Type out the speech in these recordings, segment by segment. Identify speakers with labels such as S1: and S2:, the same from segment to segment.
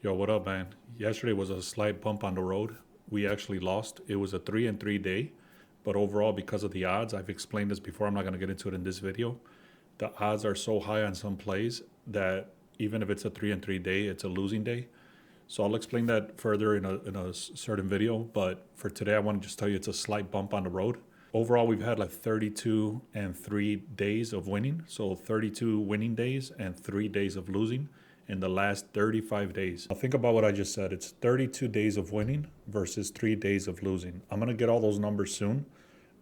S1: Yo, what up, man? Yesterday was a slight bump on the road. We actually lost. It was a 3-3 day, but overall, because of the odds, I've explained this before. I'm not going to get into it in this video. The odds are so high on some plays that even if it's a 3-3 day, it's a losing day. So I'll explain that further in a certain video. But for today, I want to just tell you it's a slight bump on the road. Overall, we've had like 32 and 3 days of winning. So 32 winning days and 3 days of losing in the last 35 days. Now think about what I just said. It's 32 days of winning versus 3 days of losing. I'm going to get all those numbers soon,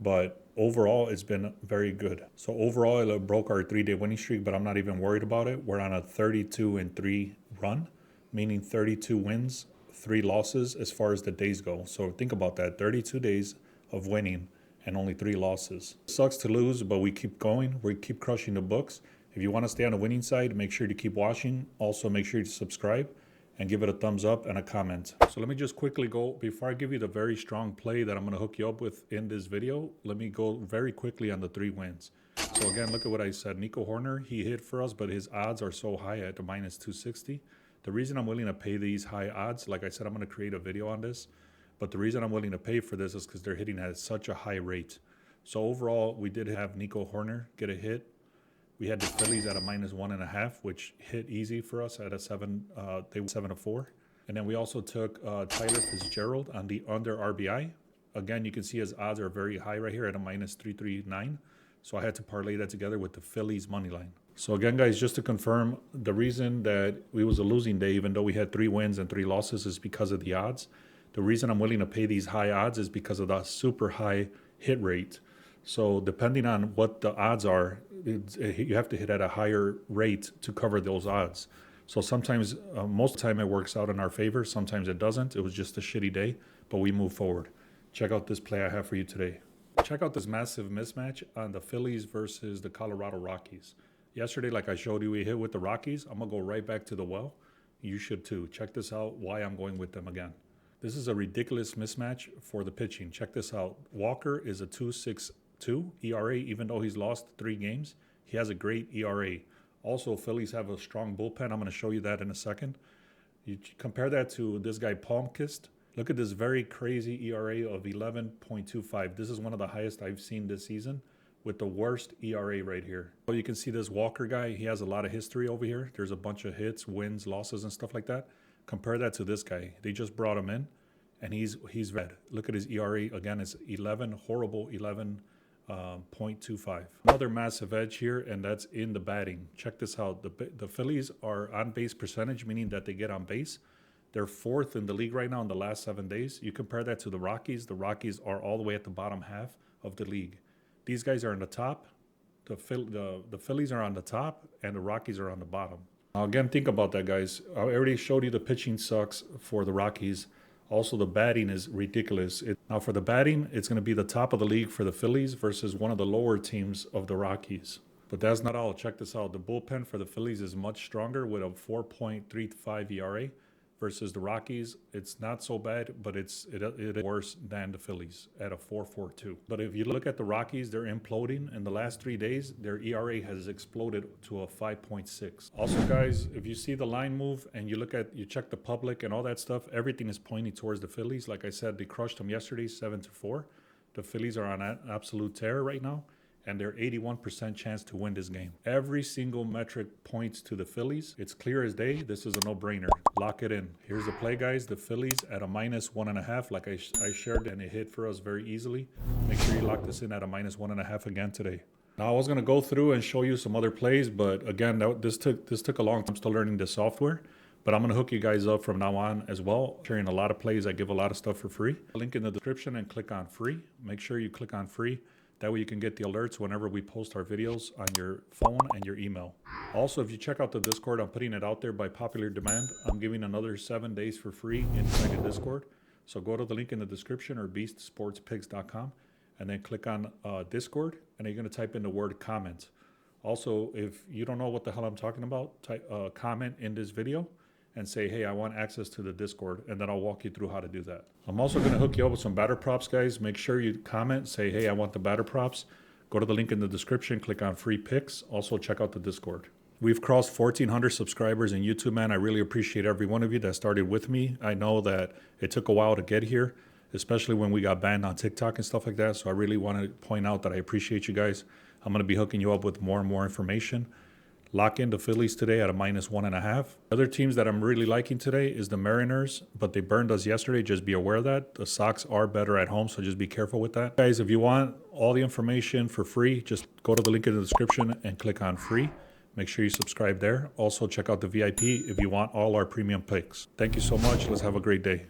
S1: but overall, it's been very good. So overall, it broke our 3-day winning streak, but I'm not even worried about it. We're on a 32 and 3 run, meaning 32 wins, 3 losses as far as the days go. So think about that, 32 days of winning and only 3 losses. It sucks to lose, but we keep going. We keep crushing the books. If you want to stay on the winning side, make sure to keep watching. Also, make sure to subscribe and give it a thumbs up and a comment. So let me just quickly go, before I give you the very strong play that I'm going to hook you up with in this video, let me go very quickly on the 3 wins. So again, look at what I said. Nico Horner, he hit for us, but his odds are so high at the minus 260. The reason I'm willing to pay these high odds, like I said, I'm going to create a video on this, but the reason I'm willing to pay for this is because they're hitting at such a high rate. So overall, we did have Nico Horner get a hit. We had the Phillies at a minus 1.5, which hit easy for us at a 7. They were 7-4. And then we also took Tyler Fitzgerald on the under RBI. Again, you can see his odds are very high right here at a minus 339. So I had to parlay that together with the Phillies money line. So again, guys, just to confirm, the reason that we was a losing day, even though we had 3 wins and 3 losses, is because of the odds. The reason I'm willing to pay these high odds is because of the super high hit rate. So depending on what the odds are, you have to hit at a higher rate to cover those odds. So sometimes, most of the time it works out in our favor. Sometimes it doesn't. It was just a shitty day, but we move forward. Check out this play I have for you today. Check out this massive mismatch on the Phillies versus the Colorado Rockies. Yesterday, like I showed you, we hit with the Rockies. I'm going to go right back to the well. You should too. Check this out, why I'm going with them again. This is a ridiculous mismatch for the pitching. Check this out. Walker is a 2.62 ERA, even though he's lost 3 games. He has a great ERA. Also, Phillies have a strong bullpen. I'm going to show you that in a second. You compare that to this guy, Palmquist. Look at this very crazy ERA of 11.25. This is one of the highest I've seen this season with the worst ERA right here. So you can see this Walker guy. He has a lot of history over here. There's a bunch of hits, wins, losses, and stuff like that. Compare that to this guy. They just brought him in, and he's red. Look at his ERA. Again, it's 11, horrible 11.25. Another massive edge here, and that's in the batting. Check this out. The Phillies are on base percentage, meaning that they get on base. They're 4th in the league right now in the last 7 days. You compare that to the Rockies. The Rockies are all the way at the bottom half of the league. These guys are on the top. The Phillies are on the top, and the Rockies are on the bottom. Now again, think about that, guys. I already showed you the pitching sucks for the Rockies. Also, the batting is ridiculous. Now, for the batting, it's going to be the top of the league for the Phillies versus one of the lower teams of the Rockies. But that's not all. Check this out. The bullpen for the Phillies is much stronger with a 4.35 ERA versus the Rockies. It's not so bad, but it is worse than the Phillies at a 4.42. But if you look at the Rockies, they're imploding. In the last 3 days, their ERA has exploded to a 5.6. Also, guys, if you see the line move and you check the public and all that stuff, everything is pointing towards the Phillies. Like I said, they crushed them yesterday, 7-4. The Phillies are on an absolute tear right now, and they're 81% chance to win this game. Every single metric points to the Phillies. It's clear as day. This is a no-brainer. Lock it in. Here's the play, guys. The Phillies at a minus 1.5, like I shared, and it hit for us very easily. Make sure you lock this in at a minus 1.5 again today. Now, I was going to go through and show you some other plays, but again, this took a long time. I'm still learning the software, but I'm going to hook you guys up from now on as well. Sharing a lot of plays. I give a lot of stuff for free. Link in the description and click on free. Make sure you click on free. That way you can get the alerts whenever we post our videos on your phone and your email. Also, if you check out the Discord, I'm putting it out there by popular demand. I'm giving another 7 days for free inside the Discord. So go to the link in the description or beastsportspigs.com and then click on Discord, and you're going to type in the word comment. Also, if you don't know what the hell I'm talking about, type comment in this video and say, hey, I want access to the Discord, and then I'll walk you through how to do that. I'm also going to hook you up with some batter props, guys. Make sure you comment, say, hey, I want the batter props. Go to the link in the description, click on free picks. Also, check out the Discord. We've crossed 1,400 subscribers in YouTube, man. I really appreciate every one of you that started with me. I know that it took a while to get here, especially when we got banned on TikTok and stuff like that. So I really want to point out that I appreciate you guys. I'm going to be hooking you up with more and more information. Lock in the Phillies today at a -1.5. Other teams that I'm really liking today is the Mariners, but they burned us yesterday. Just be aware of that. The Sox are better at home, so just be careful with that. Guys, if you want all the information for free, just go to the link in the description and click on free. Make sure you subscribe there. Also, check out the VIP if you want all our premium picks. Thank you so much. Let's have a great day.